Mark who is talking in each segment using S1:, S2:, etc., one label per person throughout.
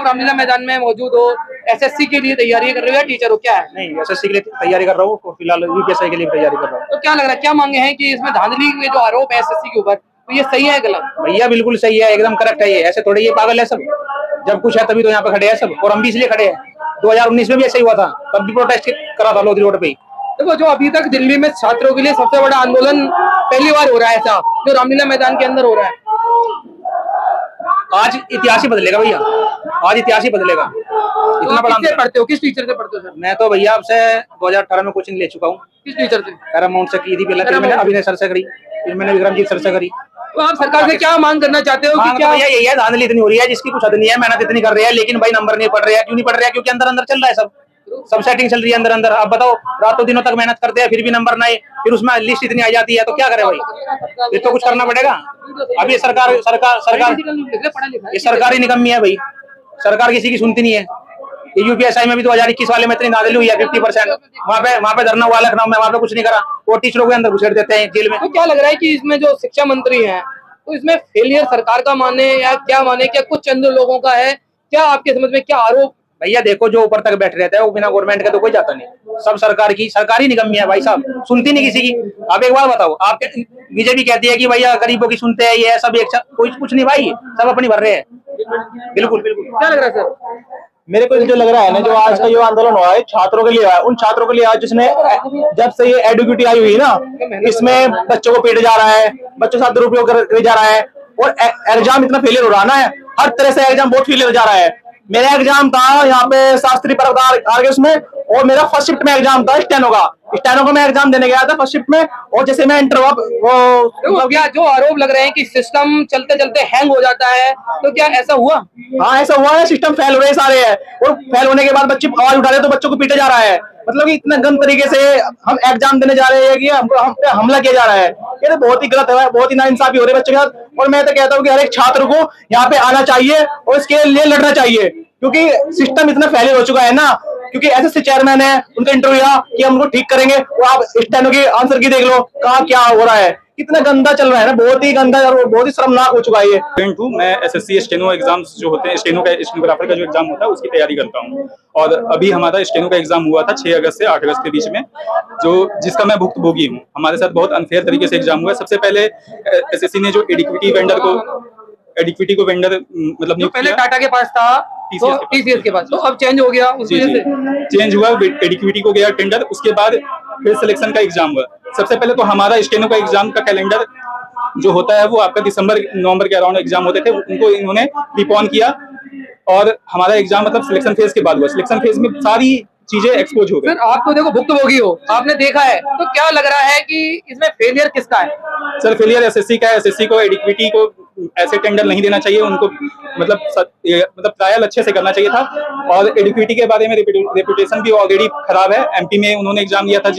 S1: आप रामलीला मैदान में मौजूद हो, एसएससी के लिए तैयारी कर रहे हो या टीचर हो, क्या है?
S2: नहीं, एसएससी के लिए तैयारी कर रहा हूँ और फिलहाल यूपीएससी के लिए तैयारी कर रहा हूँ।
S1: तो क्या लग रहा है, क्या मांगे हैं कि इसमें धांधली के जो आरोप है एसएससी के ऊपर, तो ये सही है गलत?
S2: भैया बिल्कुल सही है, एकदम करेक्ट है ये, ऐसे थोड़ी ये पागल है सब। जब कुछ है तभी तो यहाँ पे खड़े हैं सब, और हम भी इसलिए खड़े हैं। 2019 में भी ऐसा ही हुआ था, तब भी प्रोटेस्ट करा था लोधी रोड पे।
S1: देखो, जो अभी तक दिल्ली में छात्रों के लिए सबसे बड़ा आंदोलन पहली बार हो रहा है ऐसा, जो रामलीला मैदान के अंदर हो रहा है,
S2: आज इतिहास ही बदलेगा भैया, आज इतिहास ही बदलेगा।
S1: इतना बड़ा पढ़ते हो, किस टीचर से पढ़ते हो सर?
S2: मैं तो भैया आपसे 2018 में कोचिंग ले चुका हूँ।
S1: किस टीचर से?
S2: पैरामाउंट से की थी पहले, फिर मैंने अभिनय सर से करी, फिर मैंने विक्रमजीत सर से करी।
S1: तो आप सरकार से क्या मांग करना चाहते हो कि क्या?
S2: भैया यही है, धांधली इतनी हो रही है जिसकी कुछ हद नहीं है, मेहनत इतनी कर रहे हैं, लेकिन भाई नंबर नहीं पड़ रहे हैं। क्यों नहीं पड़ रहे हैं? क्योंकि अंदर अंदर चल रहा है सब सेटिंग चल रही है अंदर अंदर। अब बताओ, रातों दिनों तक मेहनत करते हैं फिर भी नंबर नहीं, फिर उसमें लिस्ट इतनी आ जाती है, तो क्या करे भाई? ये तो कुछ करना पड़ेगा। अब ये सरकार ये सरकारी निकम्मी है भाई, सरकार किसी की सुनती नहीं है। ये यूपीएससी में भी 2021 वाले में इतनी धांधली हुई है 50%। वहाँ पे धरना हुआ लखनऊ में, वहाँ पे कुछ नहीं करा, वो टीचरों के अंदर घुसेड़ देते हैं जेल में।
S1: तो क्या लग रहा है कि इसमें जो शिक्षा मंत्री हैं, तो इसमें फेलियर सरकार का माने या क्या माने, क्या कुछ चंद लोगों का है? क्या आपके समझ में क्या आरोप?
S2: भैया देखो, जो ऊपर तक बैठ रहता है वो बिना गवर्नमेंट के तो कोई जाता नहीं। सब सरकारी निगम्मी है भाई साहब, सुनती नहीं किसी की। अब एक बार बताओ, आप बीजेपी कहती है कि भैया गरीबों की सुनते हैं, ये सब एक कोई कुछ नहीं भाई, सब अपनी भर रहे हैं। बिल्कुल बिल्कुल।
S1: क्या लग रहा है सर?
S3: मेरे को जो लग रहा है ना, जो आज का जो आंदोलन हुआ है छात्रों के लिए है, उन छात्रों के लिए आज जिसने जब से ये एडुकेटी आई हुई ना, इसमें बच्चों को पीटा जा रहा है, बच्चों के साथ दुरुपयोग किया जा रहा है, और एग्जाम इतना फेलियर हो रहा है ना, हर तरह से एग्जाम बहुत फेलियर जा रहा है। मेरा एग्जाम था यहाँ पे शास्त्री पर्वतार उसमें, और मेरा फर्स्ट शिफ्ट में एग्जाम था स्टेनो का मैं एग्जाम देने गया था फर्स्ट शिफ्ट में, और जैसे मैं इंटर
S1: वो क्या जो आरोप लग रहे हैं कि सिस्टम चलते चलते हैंग हो जाता है, तो क्या ऐसा हुआ?
S3: हाँ, ऐसा हुआ है, सिस्टम फेल हो रहे सारे हैं, और फेल होने के बाद बच्चे आवाज उठा रहे हैं तो बच्चों को पीटा जा रहा है। मतलब कि इतना गंद तरीके से हम एग्जाम देने जा रहे हैं कि हमको हम पे हमला किया जा रहा है। ये तो बहुत ही गलत है, बहुत ही नाइंसाफी हो रही है बच्चों के साथ। और मैं तो कहता हूँ कि हर एक छात्र को यहाँ पे आना चाहिए और इसके लिए लड़ना चाहिए, क्योंकि सिस्टम इतना फेलियर हो चुका है ना। क्योंकि ऐसे चेयरमैन है, उनका इंटरव्यू कि हम उनको ठीक करेंगे, वो आप स्टेनो के आंसर की देख लो कहाँ क्या हो रहा है, कितना गंदा चल रहा है ना, बहुत ही गंदा और बहुत ही शर्मनाक हो चुका है ये।
S4: मैं एसएससी स्टेनो एग्जाम्स जो होते हैं, स्टेनोग्राफर का जो एग्जाम होता है उसकी तैयारी करता हूँ। और अभी हमारा स्टेनो का एग्जाम हुआ था 6 अगस्त से 8 अगस्त के बीच में, जिसका मैं भुक्तभोगी हूँ। हमारे साथ बहुत अनफेयर तरीके से एग्जाम हुआ है। सबसे पहले एसएससी ने जो एडिक्विटी को वेंडर मतलब
S1: जो पहले टाटा के पास था, टीसीएस के पास, तो अब चेंज हो गया, उस वजह से
S4: चेंज हुआ, एडिक्विटी को गया टेंडर। उसके बाद फिर सिलेक्शन का एग्जाम हुआ। सबसे पहले तो हमारा स्टेनो का एग्जाम का कैलेंडर जो होता है वो आपका नवंबर के अराउंड एग्जाम होते थे, उनको इन्होंने प्रीपोन किया, और हमारा एग्जाम मतलब सिलेक्शन फेज के बाद हुआ। सिलेक्शन फेज में सारी चीजें एक्सपोज हो गई।
S1: सर, आप तो देखो भुक्तभोगी हो, आपने देखा है, तो क्या लग रहा है कि इसमें फेलियर किसका है?
S4: सर, फेलियर एसएससी का है। एसएससी को एडिक्विटी को ऐसे टेंडर नहीं देना चाहिए, उनको मतलब ट्रायल अच्छे से करना चाहिए था। और एडिक्विटी के बारे में रेपुटेशन भी ऑलरेडी खराब है। एमपी में उन्होंने एग्जाम लिया था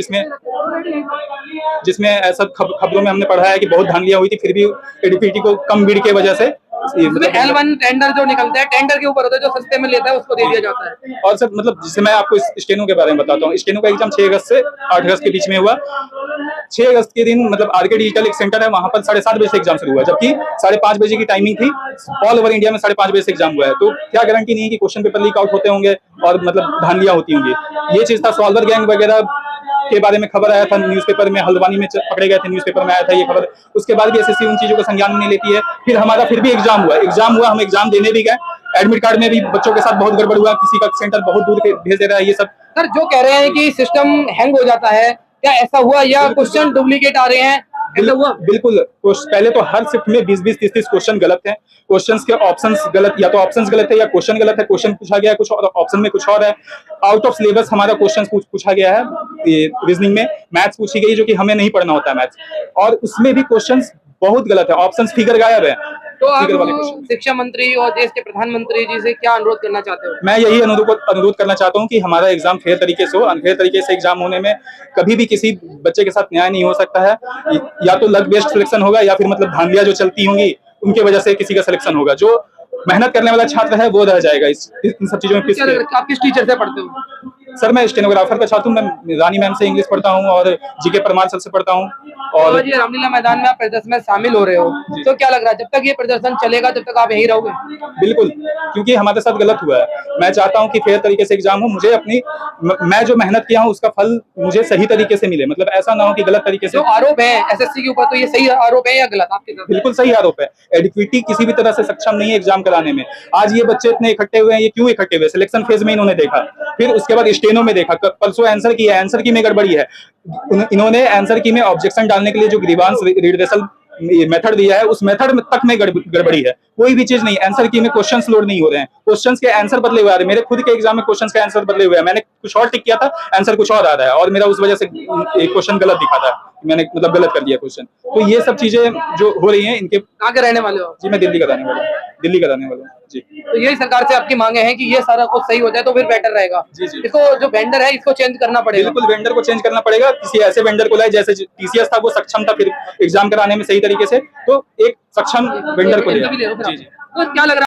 S4: जिसमें ऐसा खबरों में हमने पढ़ा है कि बहुत धांधलियां हुई थी, फिर भी एडिक्विटी को कम भीड़ की वजह से
S1: L1 टेंडर जो निकलता है, टेंडर के ऊपर होता है, जो सस्ते में लेता है उसको दे दिया जाता है।
S4: और सर मतलब जैसे मैं आपको स्टेनो के बारे में बताता हूँ, स्टेनो का एग्जाम 6 अगस्त से 8 अगस्त के बीच में हुआ। 6 अगस्त के दिन मतलब आरके डिजिटल एक सेंटर है, वहां पर 7:30 बजे से एग्जाम शुरू हुआ, जबकि 5:30 बजे की टाइमिंग थी। ऑल ओवर इंडिया में 5:30 बजे से एग्जाम हुआ है, तो क्या गारंटी नहीं है कि क्वेश्चन पेपर लीक आउट होते होंगे और मतलब धांधलियां होती होंगी। ये चीज था। सॉल्वर गैंग वगैरह के बारे में खबर आया था न्यूज़पेपर में, हल्द्वानी में पकड़े गए थे, न्यूज़पेपर में आया था ये खबर। उसके बाद भी एसएससी उन चीजों को संज्ञान में नहीं लेती है। फिर हमारा फिर भी एग्जाम हुआ, हम एग्जाम देने भी गए। एडमिट कार्ड में भी बच्चों के साथ बहुत गड़बड़ हुआ, किसी का सेंटर बहुत दूर भेज दे रहा है, ये सब।
S1: सर, जो कह रहे हैं कि सिस्टम हैंग हो जाता है, क्या ऐसा हुआ या क्वेश्चन डुप्लीकेट आ रहे हैं?
S4: बिल्कुल। पहले तो हर शिफ्ट में 20-20, 30-30 क्वेश्चन गलत हैं। क्वेश्चंस के ऑप्शंस गलत, या तो ऑप्शंस गलत है या क्वेश्चन गलत है। क्वेश्चन पूछा गया कुछ और, ऑप्शन में कुछ और है। आउट ऑफ सिलेबस हमारा क्वेश्चन पूछा गया है। रीजनिंग में मैथ्स पूछी गई, जो कि हमें नहीं पढ़ना होता है मैथ्स, और उसमें भी क्वेश्चंस बहुत गलत है। ऑप्शंस फिगर गायब है।
S1: तो आप शिक्षा मंत्री और देश के प्रधानमंत्री जी से क्या अनुरोध करना चाहते हो?
S4: मैं यही अनुरोध करना चाहता हूं कि हमारा एग्जाम फेयर तरीके से हो। अनफेयर तरीके से एग्जाम होने में कभी भी किसी बच्चे के साथ न्याय नहीं हो सकता है। या तो लक बेस्ड सिलेक्शन होगा, या फिर मतलब धांधलियां जो चलती होंगी उनकी वजह से किसी का सिलेक्शन होगा। जो मेहनत करने वाला छात्र है वो रह जाएगा इन सब चीजों में।
S1: आप किस टीचर से पढ़ते हो?
S4: सर मैं स्टेनोग्राफर का छात्र हूँ, मैं रानी मैम से इंग्लिश पढ़ता हूँ और जीके परमार सर से पढ़ता हूँ।
S1: और
S4: और
S1: ये रामलीला मैदान में आप प्रदर्शन में शामिल हो रहे हो, तो क्या लग रहा है जब तक ये प्रदर्शन चलेगा तब तक आप यहीं रहोगे?
S4: बिल्कुल, क्योंकि हमारे साथ गलत हुआ है। मैं चाहता हूं कि फेयर तरीके से एग्जाम हो, मुझे अपनी मैं जो मेहनत किया हूं उसका फल मुझे सही तरीके से मिले, मतलब ऐसा ना हो कि गलत तरीके से।
S1: जो आरोप है एसएससी के ऊपर, तो ये सही आरोप है या गलत आपके साथ?
S4: बिल्कुल सही आरोप है। एडिक्विटी किसी भी तरह से सक्षम नहीं है एग्जाम कराने में। आज ये बच्चे इतने इकट्ठे हुए हैं, ये क्यों इकट्ठे हुए? सिलेक्शन फेज में इन्होंने देखा, फिर उसके बाद स्टेनो में देखा, परसों आंसर की है, आंसर की में गड़बड़ी है। इन्होंने आंसर की में ऑब्जेक्शन डालने के लिए जो ग्रीवांस रिड्रेसल मेथड दिया है, उस मेथड तक में गड़बड़ी है। कोई भी चीज नहीं, आंसर की में क्वेश्चंस लोड नहीं हो रहे हैं, क्वेश्चंस के आंसर बदले हुए आ रहे हैं। मेरे खुद के एग्जाम में क्वेश्चंस के आंसर बदले हुए हैं, मैंने कुछ और टिक किया था, आंसर कुछ और आ रहा है, और मेरा उस वजह से एक क्वेश्चन गलत दिखा था, मैंने मतलब गलत कर दिया क्वेश्चन। तो ये सब चीजें जो हो रही हैं इनके।
S1: कहाँ के रहने वाले हो?
S4: जी मैं दिल्ली का रहने वाला हूँ, दिल्ली का रहने वाला हूँ जी।
S1: तो यही सरकार से आपकी मांगे हैं कि ये सारा कुछ सही हो जाए तो फिर बेटर रहेगा।
S4: जी जी।
S1: इसको जो वेंडर है इसको चेंज करना पड़ेगा।
S4: बिल्कुल, वेंडर को चेंज करना पड़ेगा, किसी ऐसे वेंडर को लाए जैसे टीसीएस था वो सक्षम था फिर एग्जाम कराने में सही तरीके से, तो एक सक्षम वेंडर को ले।
S1: जी जी। तो क्या लग रहा है?